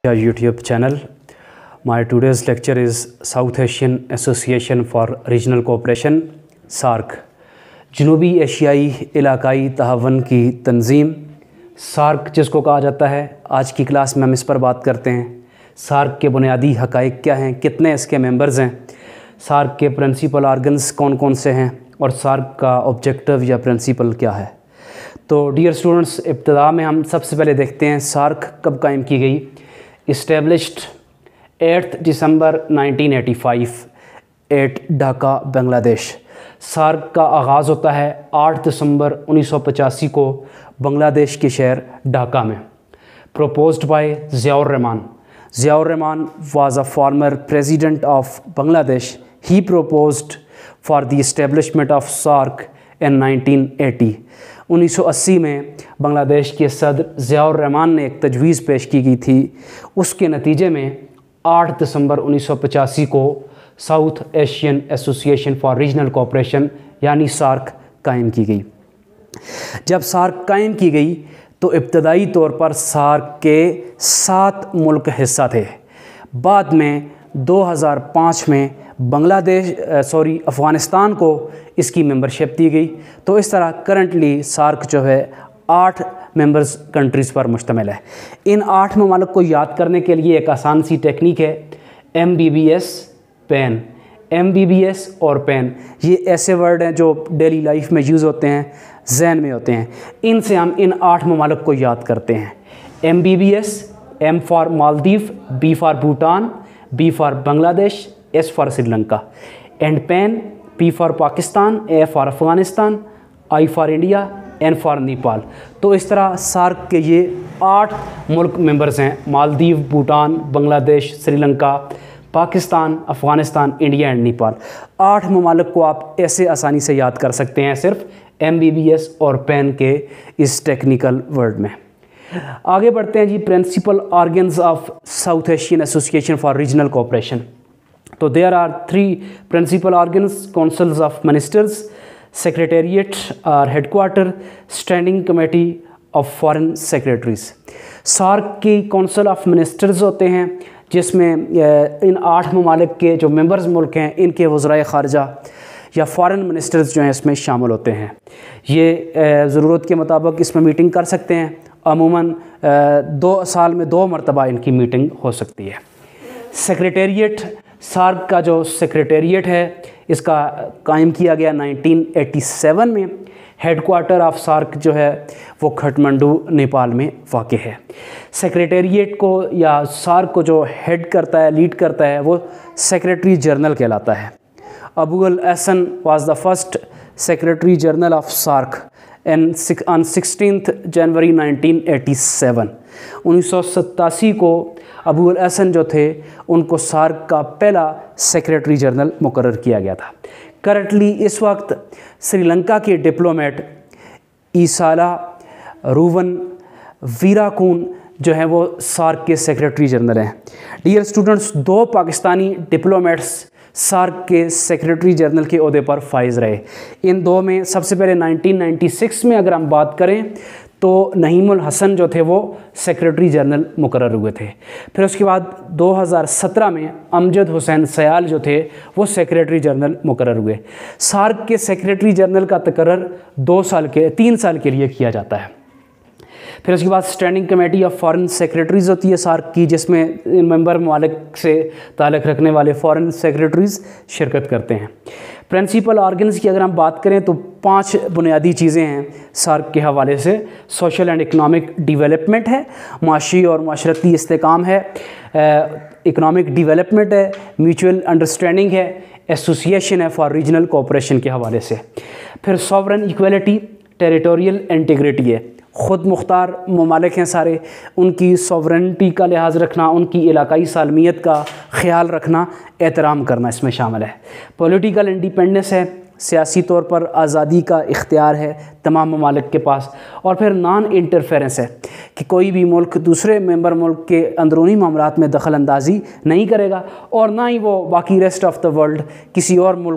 YouTube channel. My today's lecture is South Asian Association for Regional Cooperation SAARC. جنوبی ایشیائی علاقائی تعاون کی تنظیم SAARC جس کو کہا جاتا ہے، آج کی کلاس میں ہم اس پر بات کرتے ہیں۔ SAARC کے بنیادی حقائق کیا ہیں، کتنے اس کے ممبرز ہیں، SAARC کے پرنسپل آرگنز کون کون سے ہیں، اور SAARC کا آبجیکٹیو یا پرنسپل کیا ہے۔ تو ڈیئر اسٹوڈنٹس، ابتدا میں ہم سب سے پہلے دیکھتے ہیں SAARC کب قائم کی گئی۔ اسٹیبلشڈ 8 دسمبر 1985 ایٹ ڈھاکہ، بنگلہ دیش۔ SAARC کا آغاز ہوتا ہے 8 دسمبر 1985 کو بنگلہ دیش کے شہر ڈھاکہ میں۔ Proposed by Ziaur Rahman. Ziaur Rahman was a former president of Bangladesh. ہی proposed for the establishment of SAARC in 1980۔ 1980 میں بنگلہ دیش کے صدر ضیاء الرحمان نے ایک تجویز پیش کی گئی تھی۔ اس کے نتیجے میں 8 دسمبر 1985 کو south Asian Association for Regional cooperation یعنی SAARC قائم کی گئی۔ جب SAARC قائم کی گئی تو ابتدائی طور پر SAARC کے 7 ملک حصہ تھے۔ بعد میں 2005 میں افغانستان کو اس کی ممبرشپ دی گئی۔ تو اس طرح کرنٹلی SAARC جو ہے 8 ممبرز کنٹریز پر مشتمل ہے۔ ان 8 ممالک کو یاد کرنے کے لیے ایک آسان سی ٹیکنیک ہے، MBBS پین۔ MBBS اور پین یہ ایسے ورڈ ہیں جو ڈیلی لائف میں یوز ہوتے ہیں، ذہن میں ہوتے ہیں۔ ان سے ہم ان 8 ممالک کو یاد کرتے ہیں۔ MBBS، M for Maldives, B for Bhutan, B for Bangladesh, S for Sri Lanka, and pain, P for Pakistan, A for Afghanistan, I for India, N for Nepal. تو اس طرح SAARC کے یہ 8 ملک ممبرز ہیں، مالدیو، بھوٹان، بنگلہ دیش، سری لنکا، پاکستان، افغانستان، انڈیا اینڈ نیپال۔ 8 ممالک کو آپ ایسے آسانی سے یاد کر سکتے ہیں صرف MBBS اور پین کے اس ٹیکنیکل ورڈ میں۔ آگے بڑھتے ہیں جی، principal organs of South Asian Association for Regional Cooperation. تو there are 3 principal organs: councils of ministers, secretariat اور headquarter, standing committee of foreign secretaries. SAARC کی کونسل آف منسٹرز ہوتے ہیں جس میں ان 8 ممالک کے جو ممبرز ملک ہیں ان کے وزرائے خارجہ یا فارن منسٹرز جو ہیں اس میں شامل ہوتے ہیں۔ یہ ضرورت کے مطابق اس میں میٹنگ کر سکتے ہیں۔ عموماً 2 سال میں 2 مرتبہ ان کی میٹنگ ہو سکتی ہے۔ سیکریٹریٹ، SAARC کا جو سیکریٹریٹ ہے اس کا قائم کیا گیا 1987 میں۔ ہیڈ کوارٹر آف SAARC جو ہے وہ کھٹمنڈو، نیپال میں واقع ہے۔ سیکریٹریٹ کو یا SAARC کو جو ہیڈ کرتا ہے، لیڈ کرتا ہے، وہ سیکریٹری جنرل کہلاتا ہے۔ Abul Ahsan was the first secretary general of SAARC on 16 January 1987۔ 1987 کو ابو الحسن جو تھے ان کو SAARC کا پہلا سیکریٹری جنرل مقرر کیا گیا تھا۔ کرنٹلی اس وقت سری لنکا کے ڈپلومیٹ ایسالا روون ویراکون جو ہیں وہ SAARC کے سیکریٹری جنرل ہیں۔ Dear students, 2 Pakistani diplomats SAARC کے سیکریٹری جنرل کے عہدے پر فائز رہے۔ ان 2 میں سب سے پہلے 1996 میں اگر ہم بات کریں تو نعیم الحسن جو تھے وہ سیکریٹری جنرل مقرر ہوئے تھے۔ پھر اس کے بعد 2017 میں امجد حسین سیال جو تھے وہ سیکریٹری جنرل مقرر ہوئے۔ SAARC کے سیکریٹری جنرل کا تقرر 3 سال کے لیے کیا جاتا ہے۔ پھر اس کے بعد standing committee of foreign secretaries ہوتی ہے SAARC کی، جس میں ممبر ممالک سے تعلق رکھنے والے فارن سیکریٹریز شرکت کرتے ہیں۔ پرنسپل آرگنز کی اگر ہم بات کریں تو 5 بنیادی چیزیں ہیں SAARC کے حوالے سے۔ سوشل اینڈ اکنامک ڈیولپمنٹ ہے، معاشی اور معاشرتی استحکام ہے، اکنامک ڈیولپمنٹ ہے، میوچول انڈرسٹینڈنگ ہے، ایسوسیشن ہے فار ریجنل کوآپریشن کے حوالے سے۔ پھر سوورن ایکویلٹی، ٹیریٹوریل انٹیگریٹی ہے، خود مختار ممالک ہیں سارے، ان کی سوورنٹی کا لحاظ رکھنا، ان کی علاقائی سالمیت کا خیال رکھنا، احترام کرنا اس میں شامل ہے۔ پولیٹیکل انڈیپینڈنس ہے، سیاسی طور پر آزادی کا اختیار ہے تمام ممالک کے پاس۔ اور پھر نان انٹرفیرنس ہے کہ کوئی بھی ملک دوسرے ممبر ملک کے اندرونی معاملات میں دخل اندازی نہیں کرے گا، اور نہ ہی وہ باقی ریسٹ آف دا ورلڈ کسی اور ملک